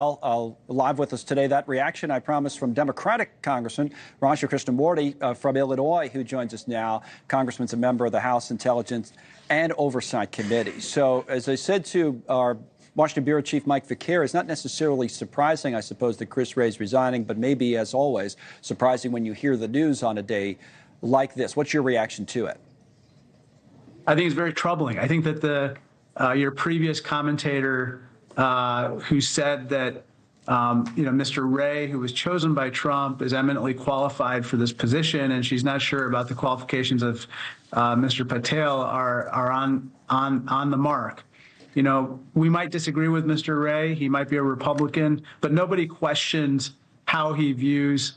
Live with us today. That reaction, I promised, from Democratic Congressman Krishnamoorthi from Illinois, who joins us now. Congressman's a member of the House Intelligence and Oversight Committee. So, as I said to our Washington Bureau Chief Mike Vicaire, it's not necessarily surprising, I suppose, that Chris Wray is resigning, but maybe, as always, surprising when you hear the news on a day like this. What's your reaction to it? I think it's very troubling. I think that your previous commentator who said that Mr. Wray, who was chosen by Trump, is eminently qualified for this position, and she's not sure about the qualifications of Mr. Patel are on the mark. You know, we might disagree with Mr. Wray. He might be a Republican, but nobody questions how he views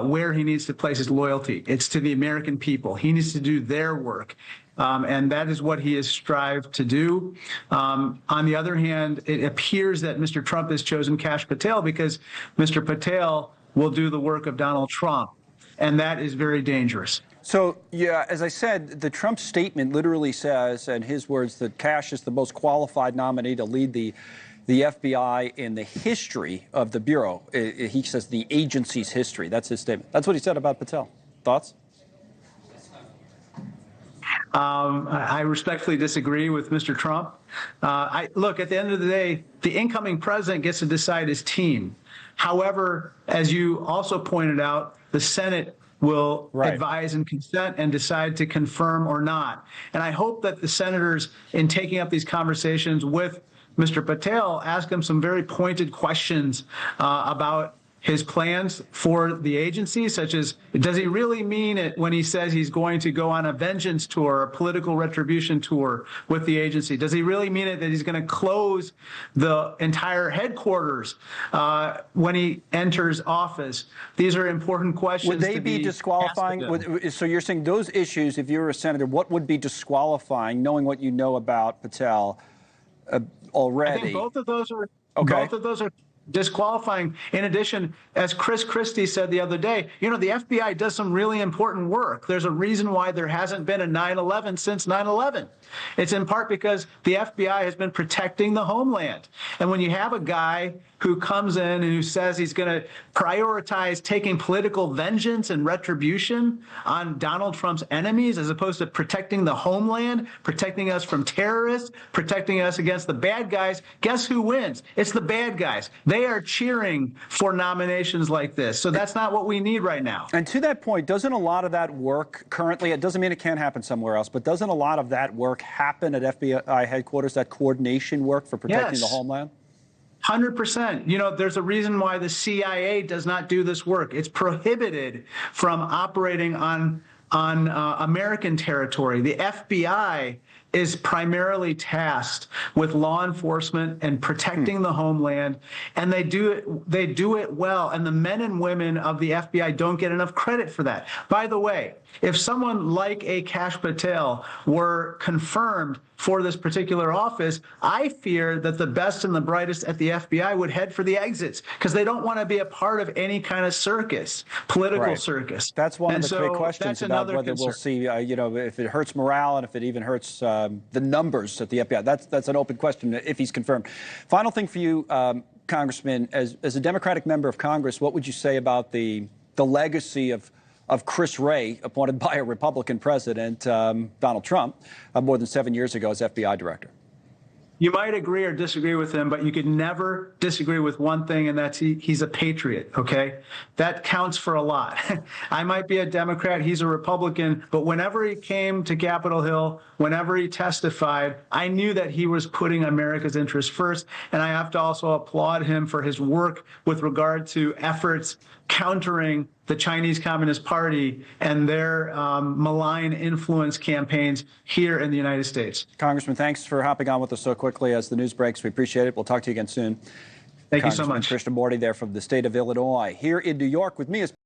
where he needs to place his loyalty. It's to the American people. He needs to do their work. And that is what he has strived to do. On the other hand, it appears that Mr. Trump has chosen Kash Patel because Mr. Patel will do the work of Donald Trump. And that is very dangerous. So, yeah, as I said, the Trump statement literally says, in his words, that Kash is the most qualified nominee to lead the FBI in the history of the Bureau. He says the agency's history. That's his statement. That's what he said about Patel. Thoughts? I respectfully disagree with Mr. Trump. Look, at the end of the day, the incoming president gets to decide his team. However, as you also pointed out, the Senate will advise and consent and decide to confirm or not. And I hope that the senators, in taking up these conversations with Mr. Patel, ask him some very pointed questions about his plans for the agency, such as, does he really mean it when he says he's going to go on a vengeance tour, a political retribution tour with the agency? Does he really mean it that he's going to close the entire headquarters when he enters office? These are important questions. Would they be disqualifying? So you're saying those issues, if you were a senator, what would be disqualifying, knowing what you know about Patel already? I think both of those are both of those are disqualifying. In addition, as Chris Christie said the other day, you know, the FBI does some really important work. There's a reason why there hasn't been a 9/11 since 9/11. It's in part because the FBI has been protecting the homeland. And when you have a guy who comes in and who says he's going to prioritize taking political vengeance and retribution on Donald Trump's enemies as opposed to protecting the homeland, protecting us from terrorists, protecting us against the bad guys, guess who wins? It's the bad guys. They are cheering for nominations like this. So that's not what we need right now. And to that point, doesn't a lot of that work currently, it doesn't mean it can't happen somewhere else, but doesn't a lot of that work happen at FBI headquarters, that coordination work for protecting the homeland? 100%. You know, there's a reason why the CIA does not do this work. It's prohibited from operating on American territory. The FBI is primarily tasked with law enforcement and protecting the homeland, and they do it well. And the men and women of the FBI don't get enough credit for that. By the way, if someone like a Kash Patel were confirmed for this particular office, I fear that the best and the brightest at the FBI would head for the exits because they don't want to be a part of any kind of circus, political circus. That's one of the big questions about whether we'll see, you know, if it hurts morale and if it even hurts the numbers at the FBI. That's an open question if he's confirmed. Final thing for you, Congressman, as a Democratic member of Congress, what would you say about the legacy of Chris Wray, appointed by a Republican president, Donald Trump, more than 7 years ago as FBI director? You might agree or disagree with him, but you could never disagree with one thing, and that's he's a patriot, okay? That counts for a lot. I might be a Democrat, he's a Republican, but whenever he came to Capitol Hill, whenever he testified, I knew that he was putting America's interests first, and I have to also applaud him for his work with regard to efforts countering the Chinese Communist Party and their malign influence campaigns here in the United States. Congressman, thanks for hopping on with us so quickly as the news breaks. We appreciate it. We'll talk to you again soon. Thank you so much. Krishnamoorthi there from the state of Illinois. Here in New York with me is